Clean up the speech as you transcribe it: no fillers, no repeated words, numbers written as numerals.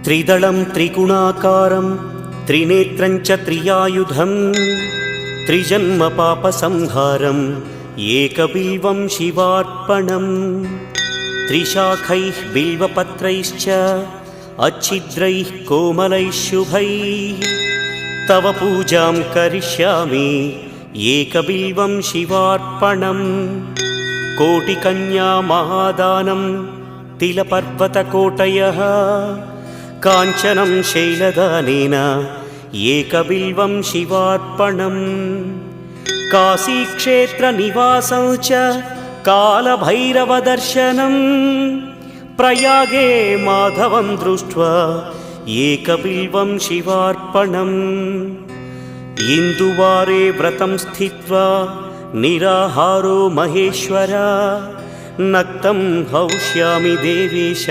त्रिदलं त्रिगुणाकारं त्रिनेत्रं च त्रियायुधं त्रिजन्म पापसंहारम् एकबिल्वं शिवार्पणम् त्रिशाखैः बिल्वपत्रैश्च अच्छिद्रैः कोमलैः शुभैः तव पूजां करिष्यामि एकबिल्वं शिवार्पणम् कोटिकन्या महादानं तिलपर्वतकोटयः काञ्चनं शैलदानेन एकबिल्वं शिवार्पणम् काशीक्षेत्रनिवासं च कालभैरवदर्शनं प्रयागे माधवं दृष्ट्वा एकबिल्वं शिवार्पणम् इन्दुवारे व्रतं स्थित्वा निराहारो महेश्वर नक्तं हौष्यामि देवेश